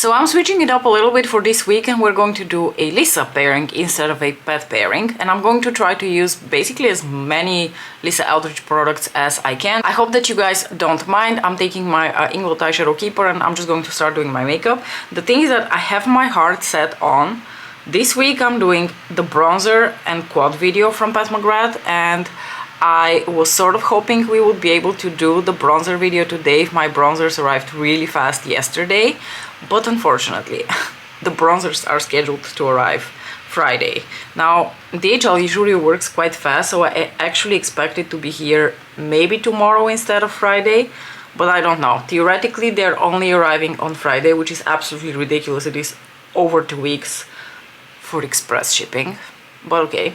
So I'm switching it up a little bit for this week, and we're going to do a Lisa pairing instead of a Pat pairing, and I'm going to try to use basically as many Lisa Eldridge products as I can. I hope that you guys don't mind. I'm taking my Inglot Eyeshadow Keeper and I'm just going to start doing my makeup. The thing is that I have my heart set on this week. I'm doing the bronzer and quad video from Pat McGrath, and I was sort of hoping we would be able to do the bronzer video today if my bronzers arrived really fast yesterday, but unfortunately the bronzers are scheduled to arrive Friday. Now DHL usually works quite fast, so I actually expect it to be here maybe tomorrow instead of Friday, but I don't know. Theoretically they're only arriving on Friday, which is absolutely ridiculous. It is over 2 weeks for express shipping, but okay.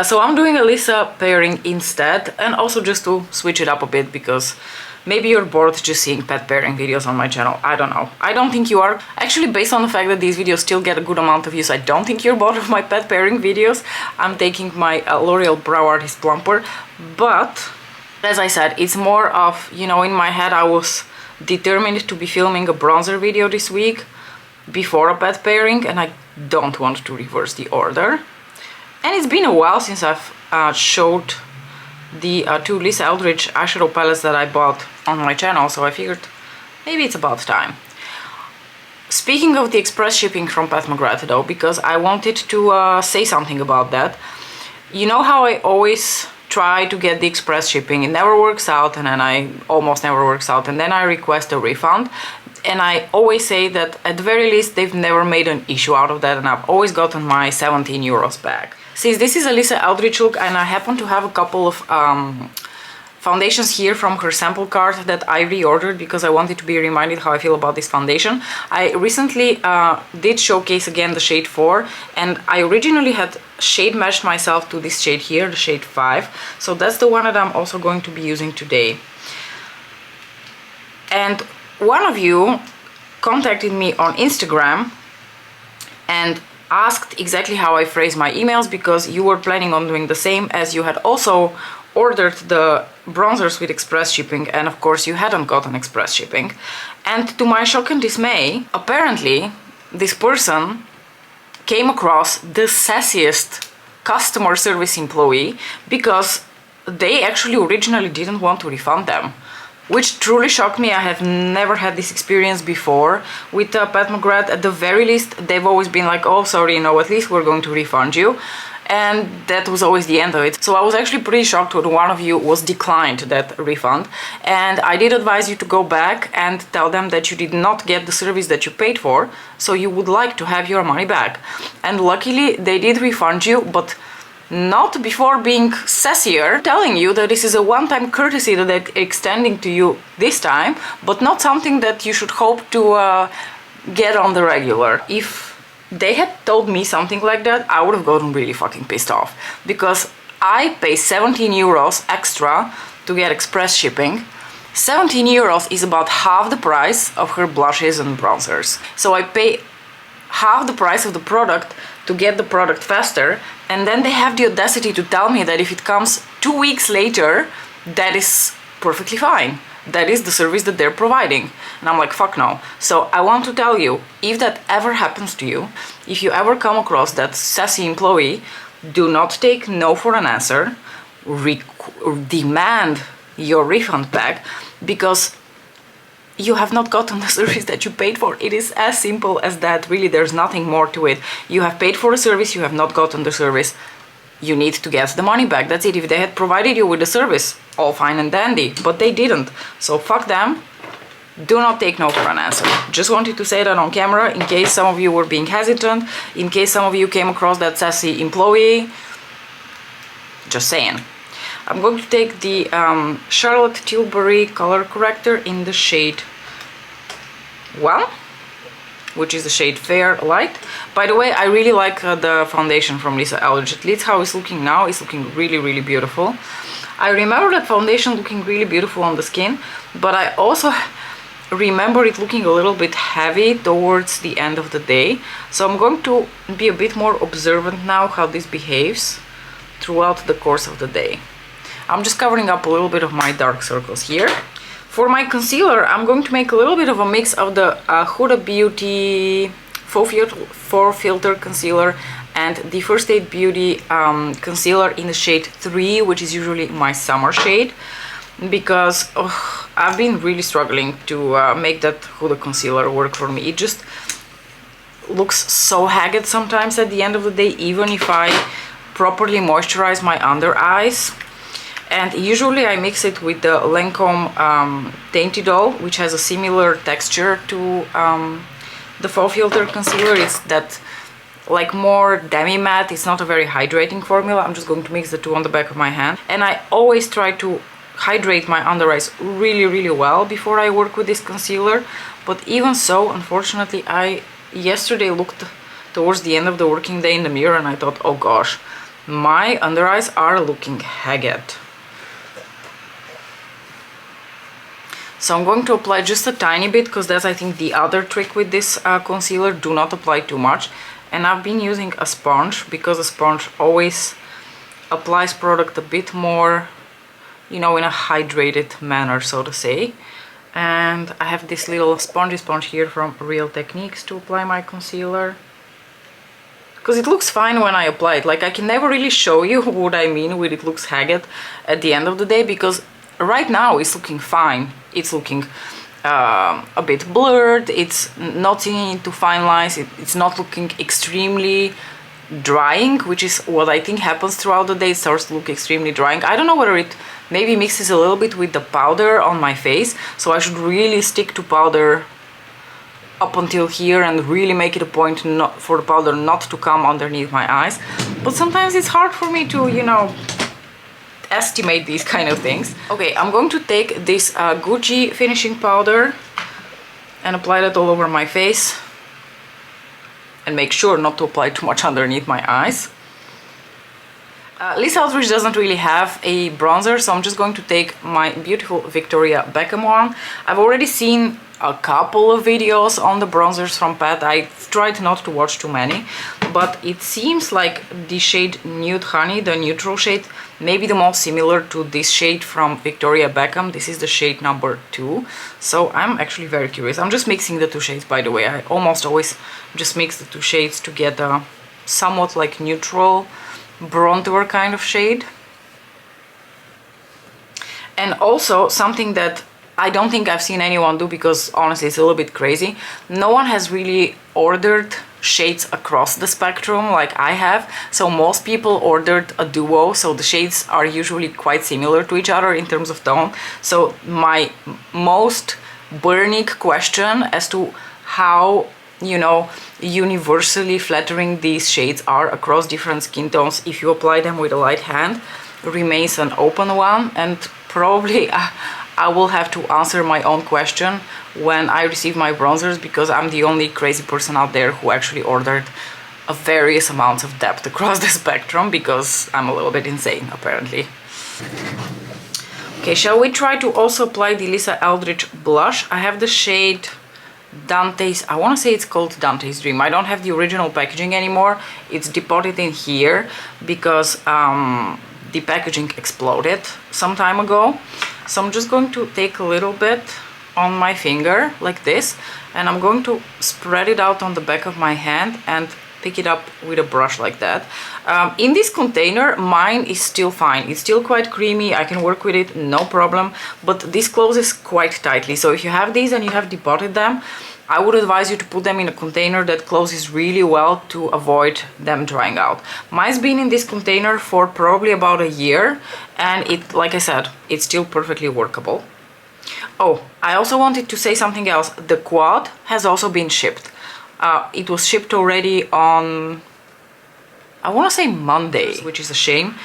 So I'm doing a Lisa pairing instead, and also just to switch it up a bit, because maybe you're bored just seeing Pat pairing videos on my channel. I don't know. I don't think you are. Actually, based on the fact that these videos still get a good amount of views, I don't think you're bored of my Pat pairing videos. I'm taking my L'Oreal Brow Artist Plumper, but as I said, it's more of, you know, in my head I was determined to be filming a bronzer video this week before a Pat pairing, and I don't want to reverse the order. And it's been a while since I've showed the 2 Lisa Eldridge eyeshadow palettes that I bought on my channel, so I figured maybe it's about time. Speaking of the express shipping from Pat McGrath though, because I wanted to say something about that. You know how I always try to get the express shipping, it never works out, and then I almost never works out, and then I request a refund. And I always say that at the very least they've never made an issue out of that, and I've always gotten my 17 euros back. Since this is a Lisa Eldridge look, and I happen to have a couple of foundations here from her sample card that I reordered because I wanted to be reminded how I feel about this foundation. I recently did showcase again the shade 4, and I originally had shade matched myself to this shade here, the shade 5. So that's the one that I'm also going to be using today. And one of you contacted me on Instagram and asked exactly how I phrase my emails, because you were planning on doing the same, as you had also ordered the bronzers with express shipping, and of course you hadn't gotten express shipping. And to my shock and dismay, apparently this person came across the sassiest customer service employee, because they actually originally didn't want to refund them, which truly shocked me. I have never had this experience before with Pat McGrath. At the very least, they've always been like, oh, sorry, you know, at least we're going to refund you. And that was always the end of it. So I was actually pretty shocked when one of you was declined that refund. And I did advise you to go back and tell them that you did not get the service that you paid for, so you would like to have your money back. And luckily, they did refund you, but not before being sassier, telling you that this is a one-time courtesy that they're extending to you this time, but not something that you should hope to get on the regular. If they had told me something like that, I would have gotten really fucking pissed off, because I pay 17 euros extra to get express shipping. 17 euros is about half the price of her blushes and bronzers. So I pay half the price of the product to get the product faster, and then they have the audacity to tell me that if it comes 2 weeks later, that is perfectly fine. That is the service that they're providing. And I'm like, fuck no. So I want to tell you, if that ever happens to you, if you ever come across that sassy employee, do not take no for an answer. Demand your refund back, because you have not gotten the service that you paid for. It is as simple as that. Really, there's nothing more to it. You have paid for a service, you have not gotten the service. You need to get the money back. That's it. If they had provided you with the service, all fine and dandy, but they didn't. So fuck them. Do not take no for an answer. Just wanted to say that on camera, in case some of you were being hesitant, in case some of you came across that sassy employee. Just saying. I'm going to take the Charlotte Tilbury color corrector in the shade 1, which is the shade Fair Light. By the way, I really like the foundation from Lisa Eldridge. At least how it's looking now is looking really, really beautiful. I remember that foundation looking really beautiful on the skin, but I also remember it looking a little bit heavy towards the end of the day. So I'm going to be a bit more observant now how this behaves throughout the course of the day. I'm just covering up a little bit of my dark circles here. For my concealer, I'm going to make a little bit of a mix of the Huda Beauty Faux Filter Concealer and the First Aid Beauty concealer in the shade 3, which is usually my summer shade, because I've been really struggling to make that Huda concealer work for me. It just looks so haggard sometimes at the end of the day, even if I properly moisturize my under eyes. And usually I mix it with the Lancome Dainty Doll, which has a similar texture to the Faux Filter Concealer. It's that like more demi-matte. It's not a very hydrating formula. I'm just going to mix the two on the back of my hand. And I always try to hydrate my under eyes really well before I work with this concealer. But even so, unfortunately, I yesterday looked towards the end of the working day in the mirror and I thought, oh gosh, my under eyes are looking haggard. So I'm going to apply just a tiny bit, because that's I think the other trick with this concealer. Do not apply too much. And I've been using a sponge, because a sponge always applies product a bit more, you know, in a hydrated manner, so to say. And I have this little spongy sponge here from Real Techniques to apply my concealer, because it looks fine when I apply it. Like, I can never really show you what I mean with it looks haggard at the end of the day, because right now it's looking fine. It's looking a bit blurred, it's not seeing into fine lines, it's not looking extremely drying, which is what I think happens throughout the day. It starts to look extremely drying. I don't know whether it maybe mixes a little bit with the powder on my face, so I should really stick to powder up until here and really make it a point for the powder not to come underneath my eyes. But sometimes it's hard for me to, you know, estimate these kind of things. Okay, I'm going to take this Gucci finishing powder and apply that all over my face, and make sure not to apply too much underneath my eyes. Lisa Eldridge doesn't really have a bronzer, so I'm just going to take my beautiful Victoria Beckham one. I've already seen a couple of videos on the bronzers from Pat. I've tried not to watch too many, but it seems like the shade Nude Honey, the neutral shade, may be the most similar to this shade from Victoria Beckham. This is the shade number 2, so I'm actually very curious. I'm just mixing the two shades, by the way. I almost always just mix the two shades to get a somewhat like neutral bronzer kind of shade. And also something that I don't think I've seen anyone do, because honestly it's a little bit crazy. No one has really ordered shades across the spectrum like I have. So most people ordered a duo, so the shades are usually quite similar to each other in terms of tone. So my most burning question as to how, you know, universally flattering these shades are across different skin tones if you apply them with a light hand remains an open one, and probably I will have to answer my own question when I receive my bronzers, because I'm the only crazy person out there who actually ordered a various amounts of depth across the spectrum, because I'm a little bit insane apparently. Okay, shall we try to also apply the Lisa Eldridge blush? I have the shade Dante's, I want to say it's called Dante's Dream. I don't have the original packaging anymore. It's deposited in here because the packaging exploded some time ago. So I'm just going to take a little bit on my finger like this, and I'm going to spread it out on the back of my hand and pick it up with a brush like that. In this container, mine is still fine. It's still quite creamy. I can work with it, no problem, but this closes quite tightly. So if you have these and you have depotted them, I would advise you to put them in a container that closes really well to avoid them drying out. Mine's been in this container for probably about a year, and it, like I said, it's still perfectly workable. Oh, I also wanted to say something else. The quad has also been shipped. It was shipped already on, I want to say Monday, which is a shame,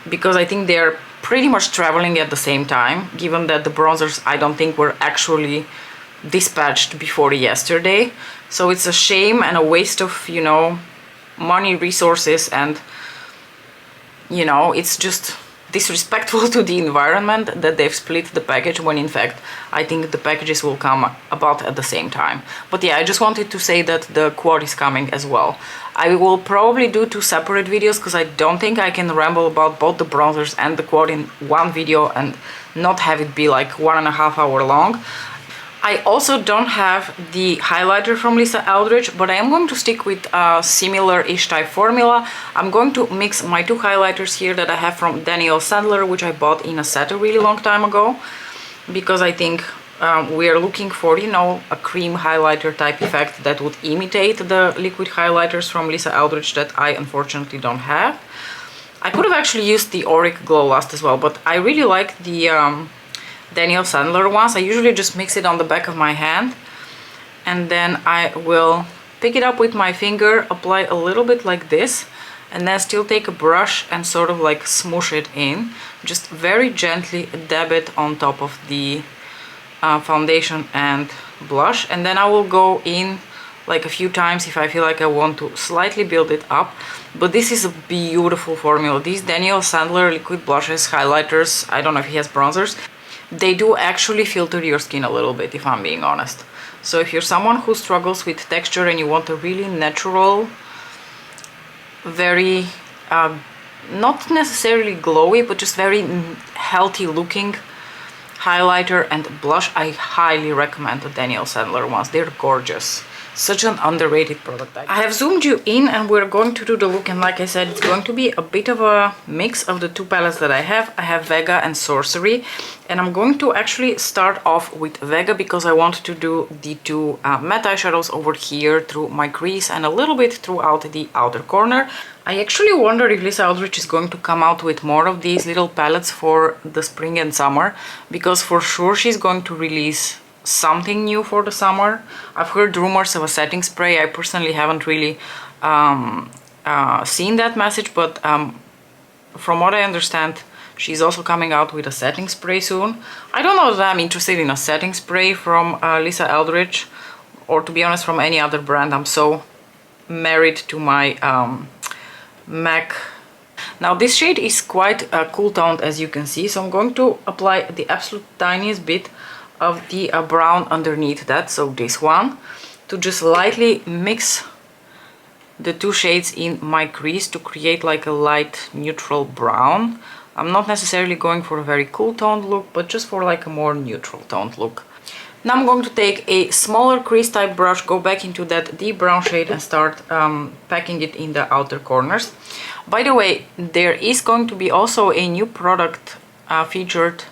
because I think they're pretty much traveling at the same time, given that the bronzers I don't think were actually dispatched before yesterday. So it's a shame and a waste of, you know, money, resources, and, you know, it's just disrespectful to the environment that they've split the package, when in fact I think the packages will come about at the same time. But yeah, I just wanted to say that the quad is coming as well. I will probably do 2 separate videos because I don't think I can ramble about both the bronzers and the quad in one video and not have it be like 1.5 hours long. I also don't have the highlighter from Lisa Eldridge, but I am going to stick with a similar-ish type formula. I'm going to mix my 2 highlighters here that I have from Daniel Sandler, which I bought in a set a really long time ago, because I think we are looking for, you know, a cream highlighter type effect that would imitate the liquid highlighters from Lisa Eldridge that I unfortunately don't have. I could have actually used the Auric Glow Lust as well, but I really like the Daniel Sandler ones. I usually just mix it on the back of my hand, and then I will pick it up with my finger, apply a little bit like this, and then still take a brush and sort of like smoosh it in. Just very gently dab it on top of the foundation and blush, and then I will go in like a few times if I feel like I want to slightly build it up. But this is a beautiful formula. These Daniel Sandler liquid blushes, highlighters, I don't know if he has bronzers, they do actually filter your skin a little bit, if I'm being honest. So if you're someone who struggles with texture and you want a really natural, very not necessarily glowy, but just very healthy looking highlighter and blush, I highly recommend the Daniel Sandler ones. They're gorgeous. Such an underrated product. I have zoomed you in and we're going to do the look, and like I said, it's going to be a bit of a mix of the 2 palettes that I have. I have Vega and Sorcery, and I'm going to actually start off with Vega because I want to do the 2 matte eyeshadows over here through my crease and a little bit throughout the outer corner. I actually wonder if Lisa Eldridge is going to come out with more of these little palettes for the spring and summer, because for sure she's going to release something new for the summer. I've heard rumors of a setting spray. I personally haven't really seen that message, but from what I understand, she's also coming out with a setting spray soon. I don't know that I'm interested in a setting spray from Lisa Eldridge, or to be honest, from any other brand. I'm so married to my MAC. Now this shade is quite cool toned, as you can see, so I'm going to apply the absolute tiniest bit of the brown underneath that, so this one, to just lightly mix the 2 shades in my crease to create like a light neutral brown. I'm not necessarily going for a very cool toned look, but just for like a more neutral toned look. Now I'm going to take a smaller crease type brush, go back into that deep brown shade and start packing it in the outer corners. By the way, there is going to be also a new product featured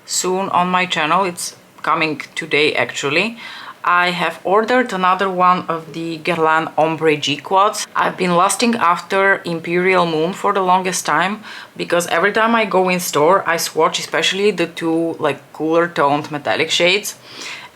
soon on my channel. It's coming today actually. I have ordered another one of the Guerlain Ombre G Quads. I've been lusting after Imperial Moon for the longest time, because every time I go in store I swatch especially the 2 like cooler toned metallic shades,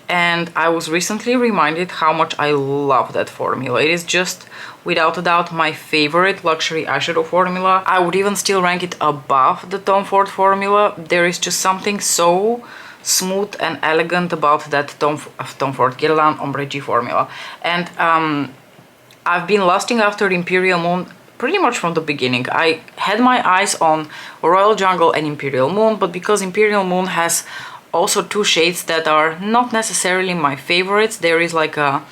and I was recently reminded how much I love that formula. It is just without a doubt my favorite luxury eyeshadow formula. I would even still rank it above the Tom Ford formula. There is just something so smooth and elegant about that Tom Ford Guerlain Ombre G formula. And I've been lusting after Imperial Moon pretty much from the beginning. I had my eyes on Royal Jungle and Imperial Moon, but because Imperial Moon has also 2 shades that are not necessarily my favorites, there is like a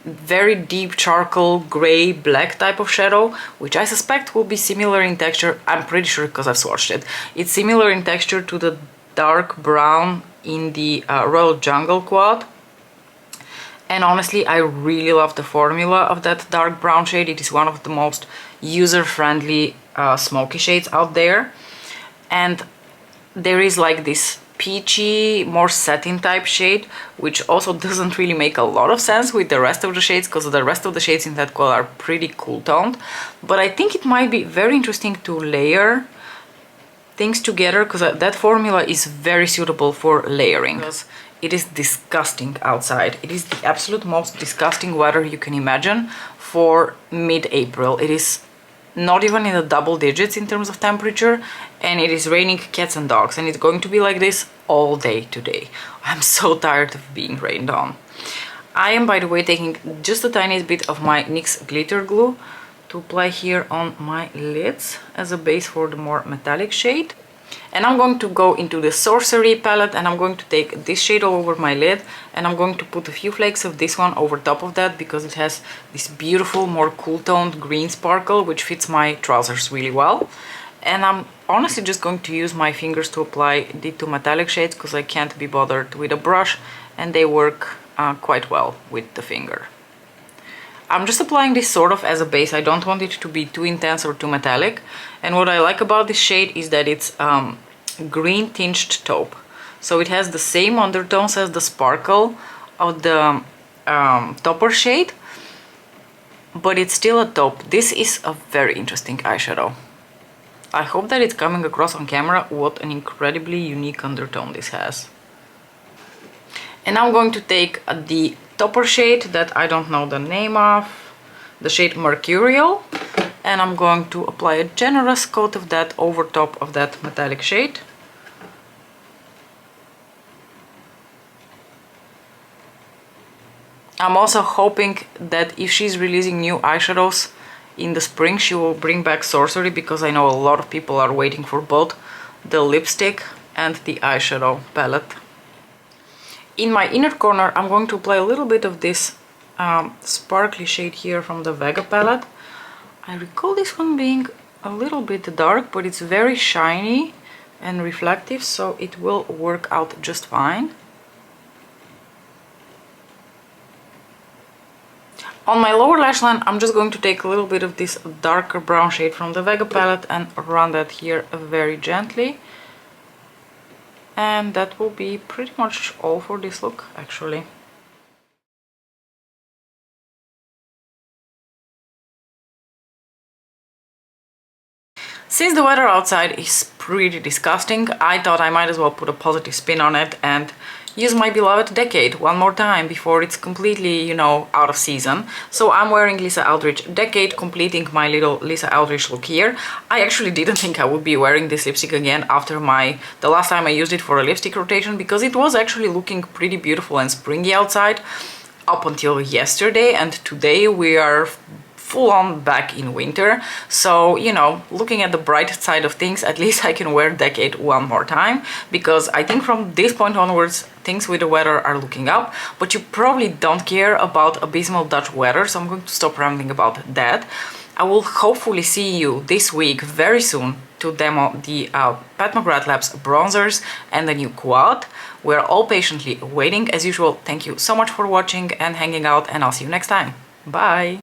very deep charcoal gray black type of shadow, which I suspect will be similar in texture. I'm pretty sure because I've swatched it. It's similar in texture to the dark brown in the Royal Jungle Quad, and honestly I really love the formula of that dark brown shade. It is one of the most user-friendly smoky shades out there, and there is like this peachy, more satin type shade, which also doesn't really make a lot of sense with the rest of the shades, because the rest of the shades in that quad are pretty cool toned. But I think it might be very interesting to layer things together, because that formula is very suitable for layering. Because it is disgusting outside. It is the absolute most disgusting weather you can imagine for mid-April. It is not even in the double digits in terms of temperature, and it is raining cats and dogs, and it's going to be like this all day today. I'm so tired of being rained on. I am, by the way, taking just the tiniest bit of my NYX glitter glue to apply here on my lids as a base for the more metallic shade. And I'm going to go into the Sorcery palette, and I'm going to take this shade all over my lid, and I'm going to put a few flakes of this one over top of that because it has this beautiful, more cool-toned green sparkle which fits my trousers really well. And I'm honestly just going to use my fingers to apply the two metallic shades because I can't be bothered with a brush, and they work quite well with the finger. I'm just applying this sort of as a base. I don't want it to be too intense or too metallic. And what I like about this shade is that it's green tinged taupe. So it has the same undertones as the sparkle of the topper shade, but it's still a taupe. This is a very interesting eyeshadow. I hope that it's coming across on camera what an incredibly unique undertone this has. And now I'm going to take the topper shade that I don't know the name of, the shade Mercurial, and I'm going to apply a generous coat of that over top of that metallic shade. I'm also hoping that if she's releasing new eyeshadows in the spring, she will bring back Sorcery, because I know a lot of people are waiting for both the lipstick and the eyeshadow palette. In my inner corner, I'm going to apply a little bit of this sparkly shade here from the Vega palette. I recall this one being a little bit dark, but it's very shiny and reflective, so it will work out just fine. On my lower lash line, I'm just going to take a little bit of this darker brown shade from the Vega palette and run that here very gently. And that will be pretty much all for this look, actually. Since the weather outside is pretty disgusting, I thought I might as well put a positive spin on it and use my beloved Decade one more time before it's completely, you know, out of season. So I'm wearing Lisa Eldridge Decade, completing my little Lisa Eldridge look here. I actually didn't think I would be wearing this lipstick again after the last time I used it for a lipstick rotation, because it was actually looking pretty beautiful and springy outside up until yesterday, and today we are full on back in winter. So, you know, looking at the bright side of things, at least I can wear Decade one more time, because I think from this point onwards things with the weather are looking up. But you probably don't care about abysmal Dutch weather, so I'm going to stop rambling about that. I will hopefully see you this week very soon to demo the Pat McGrath Labs bronzers and the new quad. We're all patiently waiting. As usual, thank you so much for watching and hanging out, and I'll see you next time. Bye!